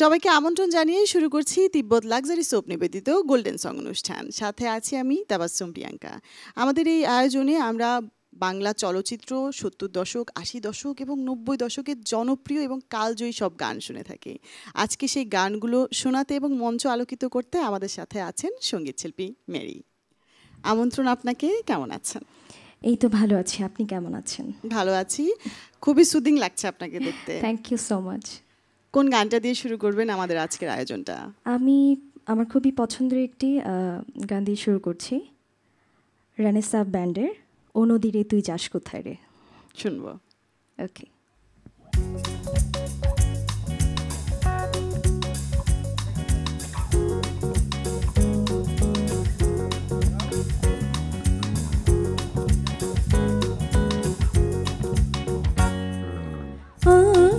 সবাইকে আমন্ত্রণ জানিয়ে শুরু করছি তিব্বত লাক্সারি সোপ নিবেদিত গোল্ডেন সং অনুষ্ঠান। সাথে আছি আমি তাবাসসুম প্রিয়াঙ্কা। আমাদের এই আয়োজনে আমরা বাংলা চলচ্চিত্র ৭০ দশক, ৮০ দশক এবং ৯০ দশকের জনপ্রিয় এবং কালজয়ী সব গান শুনে থাকি। আজকে সেই গানগুলো শোনাতে এবং মঞ্চ আলোকিত করতে আমাদের সাথে আছেন সঙ্গীতশিল্পী মেরি। আমন্ত্রণ আপনাকে। কেমন আছেন? এই তো ভালো আছি, আপনি কেমন আছেন? ভালো আছি, খুবই সুদিং লাগছে আপনাকে দেখতে। Thank you so much. কোন গানটা দিয়ে শুরু করবেন আমাদের আজকের আয়োজনটা? আমার খুবই পছন্দের একটি গান দিয়ে শুরু করছি, রেনেসা ব্যান্ডের ও নদীরে তুই যাস কোথায় রে। শুনবো। ওকে।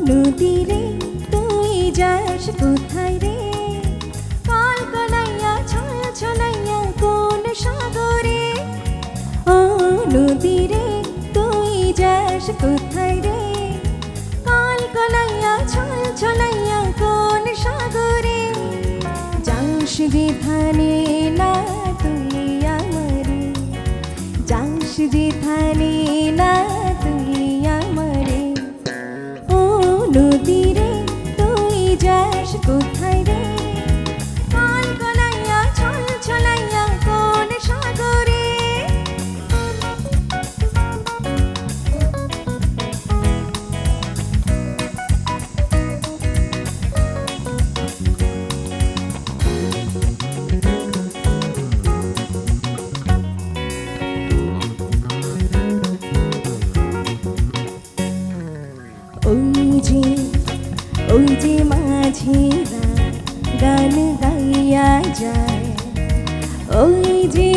নদীরে তুই যাস কোথায় রে, কাল কলাইয়া ছল ছলাইয়া কোন সাগরে। ও নদীরে তুই যাস কোথায় রে, কাল কলাইয়া ছল ছলাইয়া কোন সাগরে। যাস যেখানে না তুই আমারে, যাস যেখানে না তুই আমারে। নদীরে তুই যাস কোথায় রে, কাল কলাইয়া ছল ছলাইয়া কোন সাগরে। ওই যে মাঝিরা গান গাইয়া যায়, ওই যে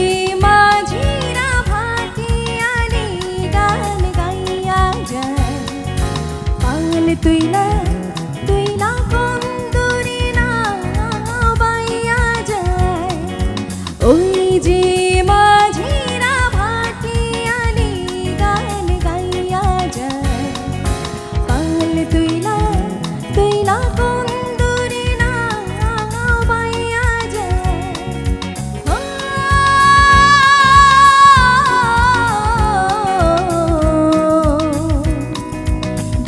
মাঝিরা ভাটিয়ালি গান গাইয়া যায়। পাল তুইলা তুইলা কন্দুরি না বাইয়া যায়, ওই যে মাঝিরা ভাটিয়ালি গান গাইয়া যায়। পাল তুইলা তুইলা কন্দুরি না বাইয়া যায়।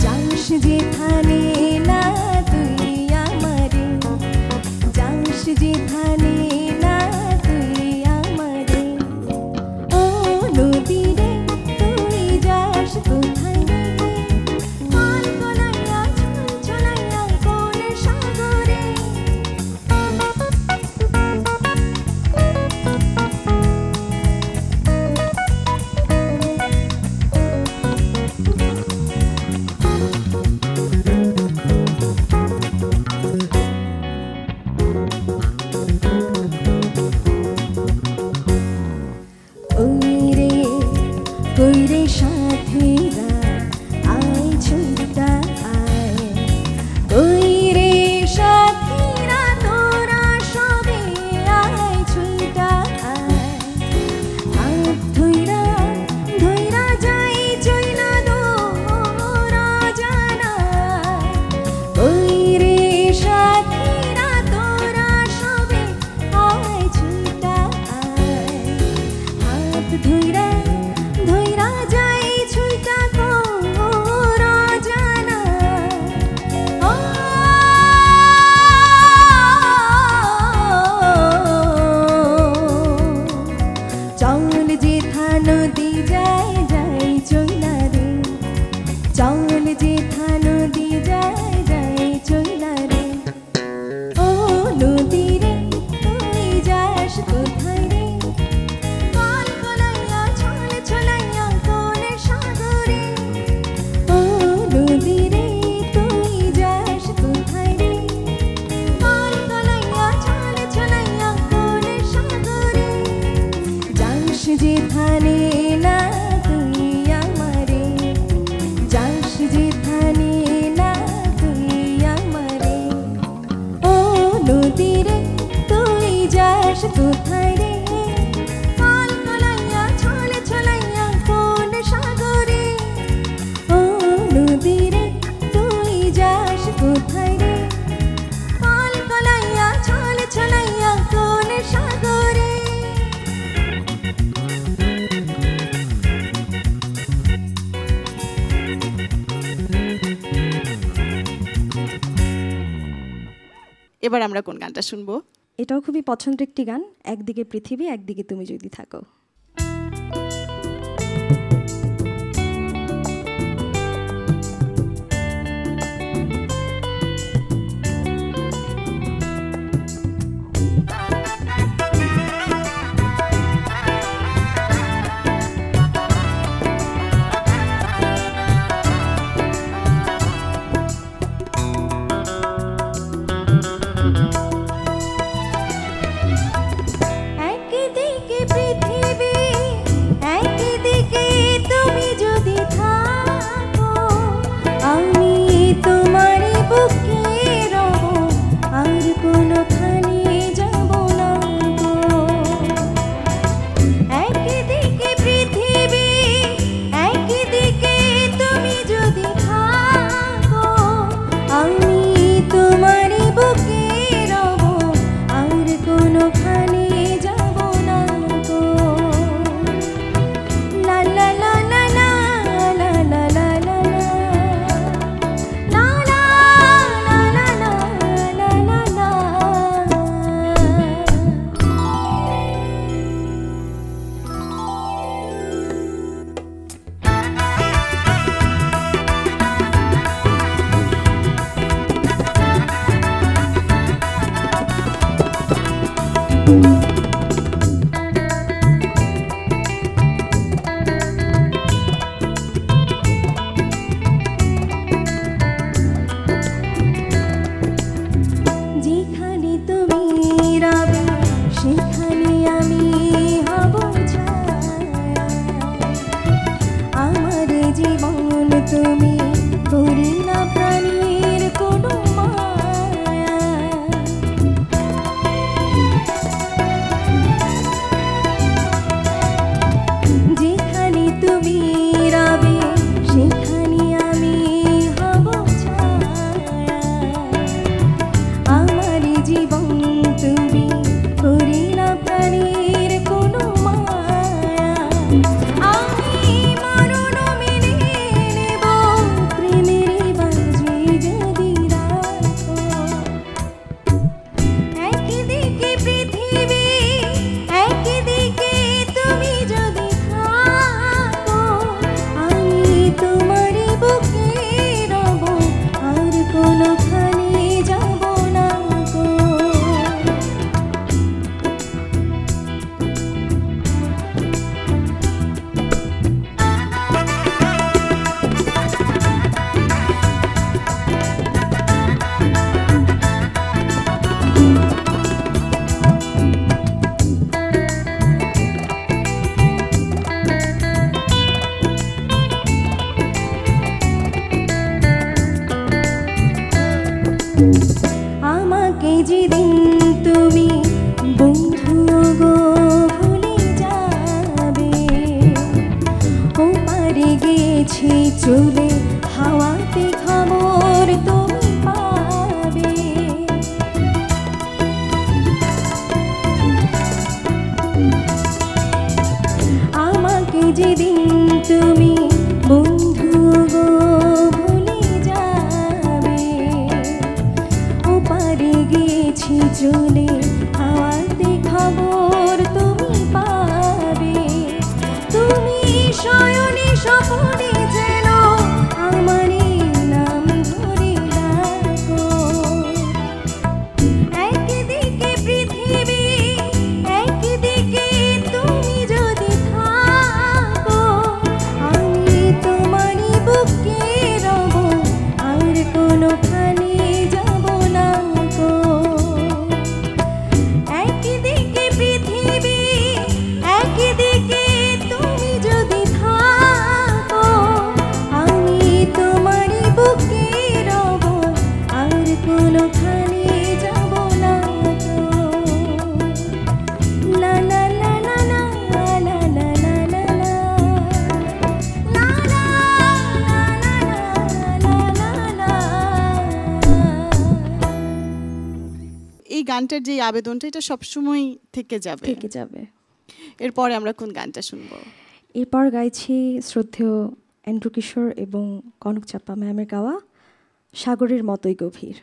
যাস যেখানে না তুই আমারে, যাস যেখানে না তুই আমারে। ও নদীরে তুই যাস কোথায় রে, কাল কলাইয়া ছল ছলাইয়া কোন সাগরে। ওই রে সাথীরা আয় ছুটা আয়, ওই রে সাথীরা তোরা সবে আয় ছুটা আয়। হাত ধইরা ধইরা যাই চইলা দোরা জানায়, ওই রে সাথীরা তোরা সবে আয় ছুটা আয়। হাত ধইরা ধইরা যাই ছুইটা কোরা জানা। ও চল যেথা নদী যায় যাই চইলা রে, চল যেথা নদী যায় যাই চইলা রে। ও নদীরে তুই যাস কোথায় রে, কাল কলাইয়া ছল ছলাইয়া কোন সাগরে। ও নদীরে তুই যাস কোথায় রে, কাল কলাইয়া ছল ছলাইয়া কোন সাগরে। যাস যেখানে না তুই আমারে, যাস যেখানে না তুই আমারে। ও নদীরে তুই যাস কোথায় রে, কাল কলাইয়া ছল ছলাইয়া কোন সাগরে। ও নদীরে তুই যাস কোথায় রে, এবার আমরা কোন গানটা শুনবো? এটাও খুবই পছন্দের একটি গান, একদিকে পৃথিবী একদিকে তুমি যদি থাকো। চলে হাওয়াতে খবর তুমি পাবে। আমাকে যেদিন তুমি বন্ধু গো ভুলে যাবে, ওপারে গেছি চলে হাওয়াতে খবর তুমি পাবে। তুমি শয়নে স্বপনে যেন আমারই নাম ধরে ডাকো। একদিকে পৃথিবী একদিকে তুমি যদি থাকো, আমি তোমারই বুকে রব, আর কোনোখানে যাব না গো। একদিকে পৃথিবী একদিকে তুমি যদি থাকো, আমি তোমারই বুকে রব, আর কোনোখানে যাব না গো। লা লা লা লা লা লা লা লা লা লা লা লা লা। এই গানটার যে আবেদনটা এটা সবসময় থেকে যাবে। থেকে যাবে। এরপরে আমরা কোন গানটা শুনবো? এরপর গাইছি শ্রদ্ধেয় এন্ড্রু কিশোর এবং কনক চাপ্পা ম্যামের গাওয়া সাগরের মতোই গভীর।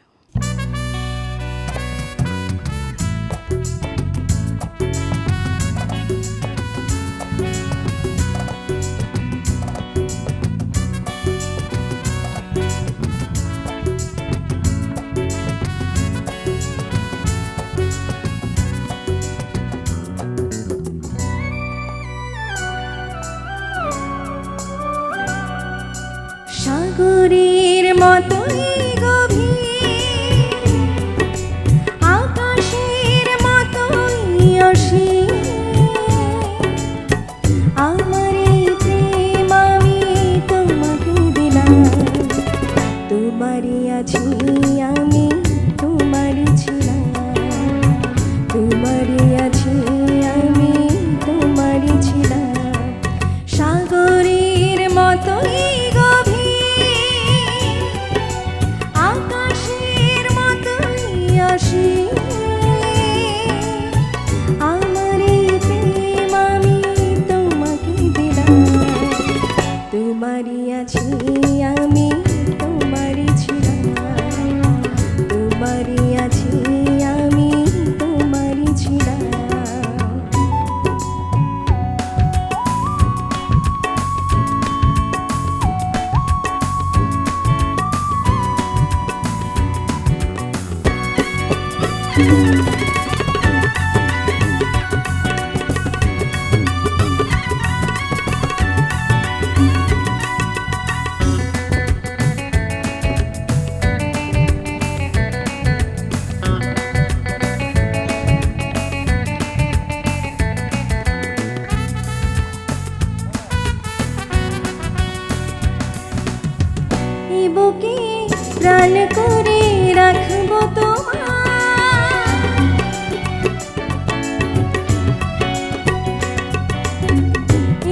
প্রাণ করে রাখবো তোমায়,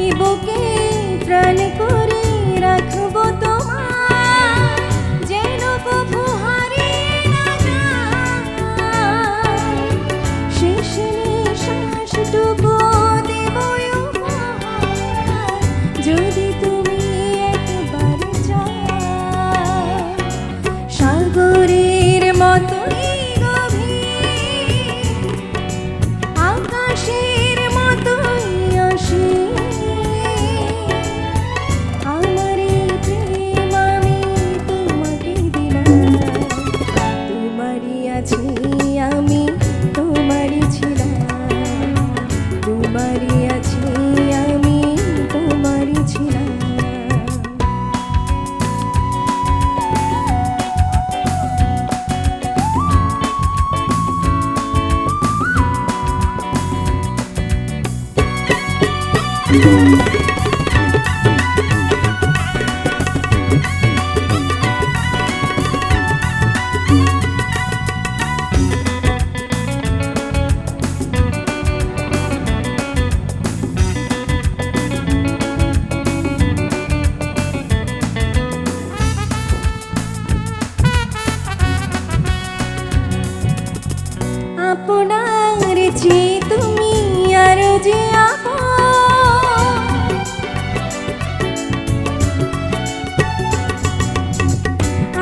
এ বুকে প্রাণ করে রাখবো তোমায়, যেন কভু হারিয়ে না যায়। শেষ নিঃশ্বাসটুকু দেবো উপহার, যদি তুমি একবার চাও। সাগরের মতোই গভীর, আকাশের মতোই অসীম, আমার এই প্রেম আমি তোমাকে দিলাম। তোমারই আছি আমি, তোমারই ছিলাম, তোমারই আছি আমি, তোমারই ছিলাম। আপনার চেয়ে তুমি আরো যে আপন,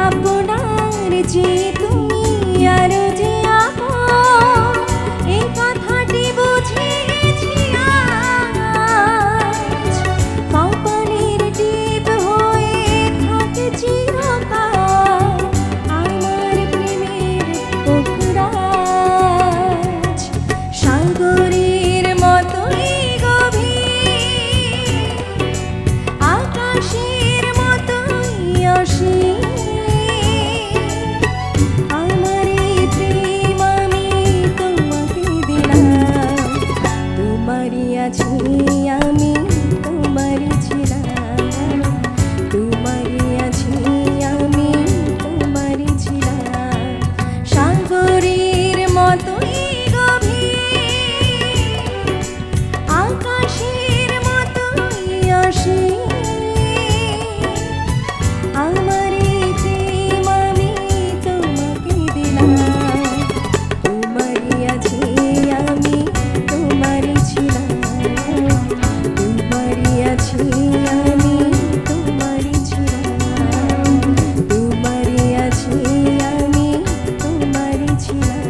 আপনার চেয়ে তুমি আরো যে আপন, এই কথাটি বুঝে গেছি আজ। কপালের টিপ হয়ে থাকে চিরকাল আমার প্রেমের পোখরাজ। সাগরের মতোই গভীর, আকাশের মতোই অসীম, আমার এই প্রেম আমি তোমাকে দিলাম। তোমারই আছি আমি, তোমারই ছিলাম, তোমারই আছি আমি, তোমারই ছিলাম। সাগরের মতোই গভীর, আকাশের মতোই অসীম, আমার এই প্রেম আমি তোমাকে দিলাম। তোমারই আছি আমি, তোমারই ছিলাম, তোমারই আছি আমি, তোমারই ছিলাম, তোমারই আছি আমি, তোমারই ছিলাম,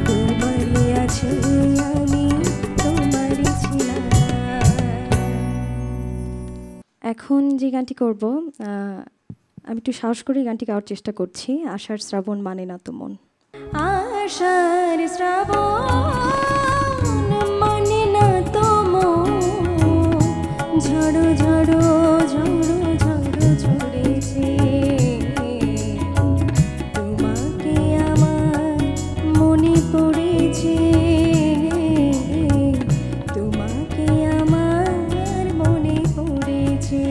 তোমারই আছি আমি, তোমারই ছিলাম। এখন যে গানটি করব, আমি একটু সাহস করে এই গানটি গাওয়ার চেষ্টা করছি। আষাঢ় শ্রাবণ মানে না তো মন। আষাঢ় শ্রাবণ মানে না তো মন, ঝড়ো ঝড়ো ঝড়ো ঝড়ো ঝরেছে, তোমাকে আমার মনে পড়েছে, তোমাকে আমার মনে পড়েছে।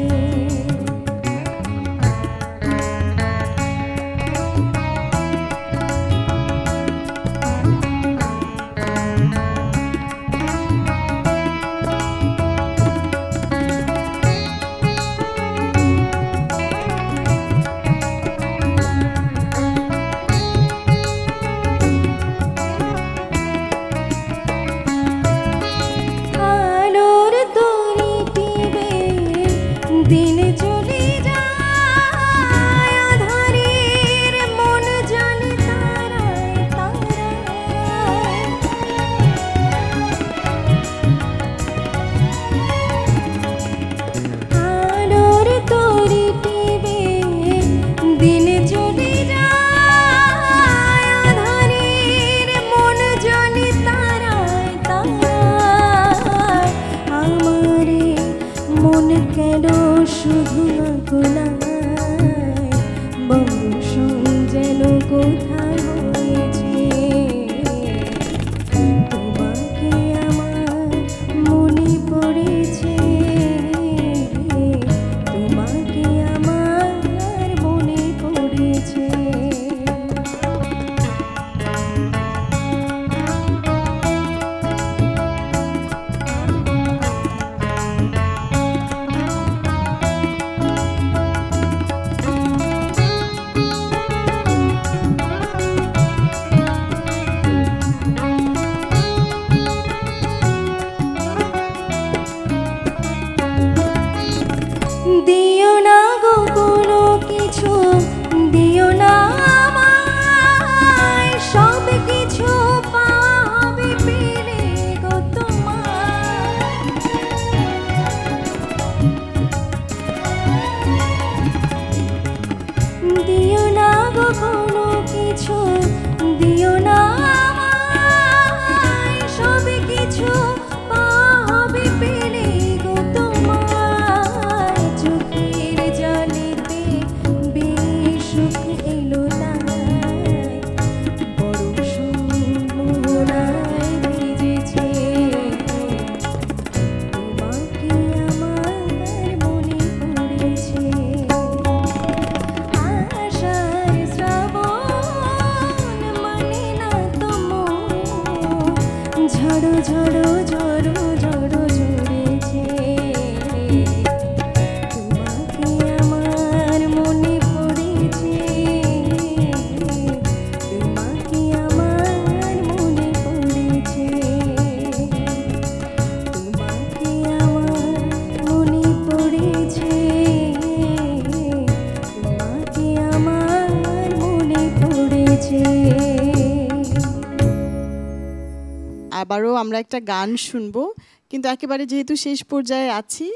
আবারও আমরা একটা গান শুনবো, কিন্তু একেবারে যেহেতু শেষ পর্যায়ে আছি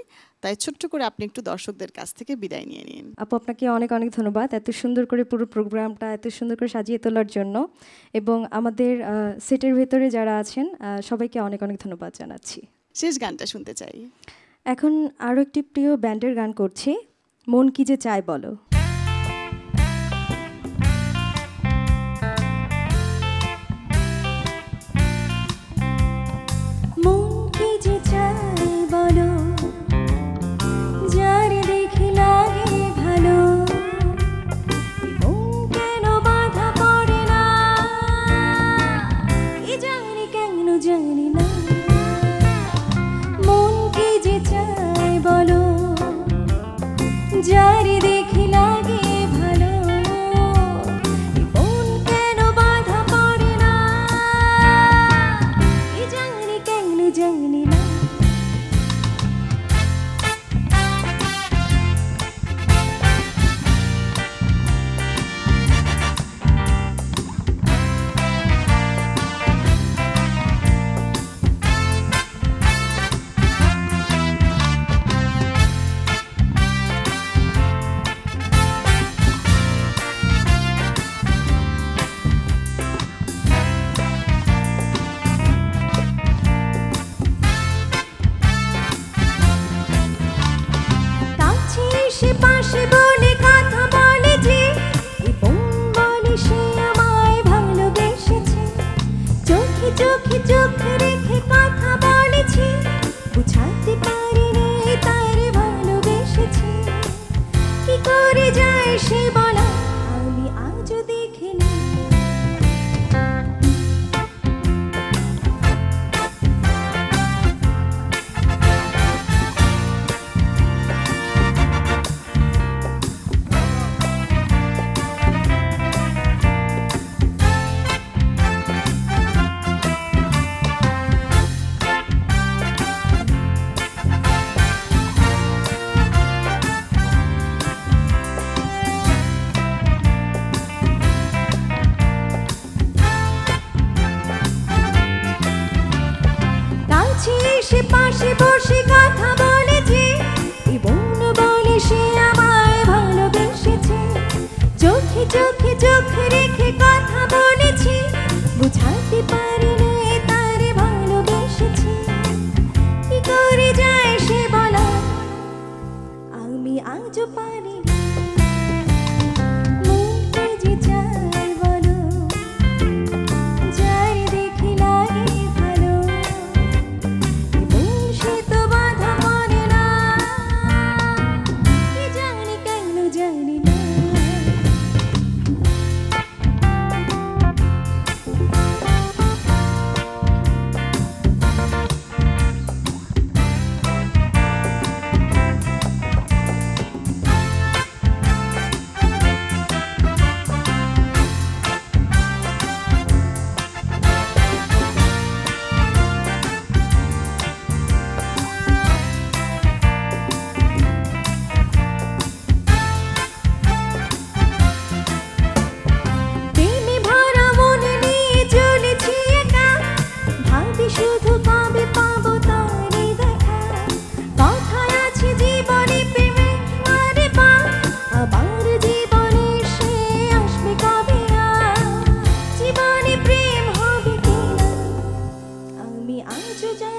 তাই ছোট্ট করে আপনি একটু দর্শকদের কাছ থেকে বিদায় নিয়ে নিন। আপু আপনাকে অনেক অনেক ধন্যবাদ এত সুন্দর করে পুরো প্রোগ্রামটা এত সুন্দর করে সাজিয়ে তোলার জন্য, এবং আমাদের সেটের ভেতরে যারা আছেন সবাইকে অনেক অনেক ধন্যবাদ জানাচ্ছি। শেষ গানটা শুনতে চাই। এখন আরও একটি প্রিয় ব্যান্ডের গান করছি, মন কি যে চায় বলো। মন কি যে চায় বলো, যার দেখে লাগে ভালো, মন কেন বাধা পড়ে না, কি জানি কেন জানি না। মন কি যে চায় বলো, যার দেখে লাগে ভালো, মন কেন বাধা পড়ে না, কি জানি কেন জানি না। কাছে এসে পাশে বলে কথা বলে যে, এবং বলে সে আমায় ভালোবেসেছে, চোখে চোখে চোখ রেখে কথা বলেছে, বুঝাতে পারিনি তারে ভালোবেসেছে, কি করে যায় সে বলা আমি আজও দেখিনি। কাছে এসে পাশে বসে কথা বলেছে, এবং বলে সে আমায় ভালোবেসেছে, চোখে চোখে চোখ রেখে কথা বলেছি, বুঝাতে পারিনি তারে ভালোবেসেছি, কি করে যায় সে বলা আমি আজও পারিনি। মন কি যে চায় বলো, যার দেখে লাগে ভালো, সে তো বাধা পড়ে না, কি জানি কেন জানি না। প্রেমে ভরা মন নিয়ে চলেছি একা, ভাবি শুধু কবে পাবো তারে দেখা, কথায় আছে জীবনে প্রেমে মারে পা, আবার জীবনে সে আসবে কবে আর, জীবনে প্রেম হবে কিনা আমি আজও জানি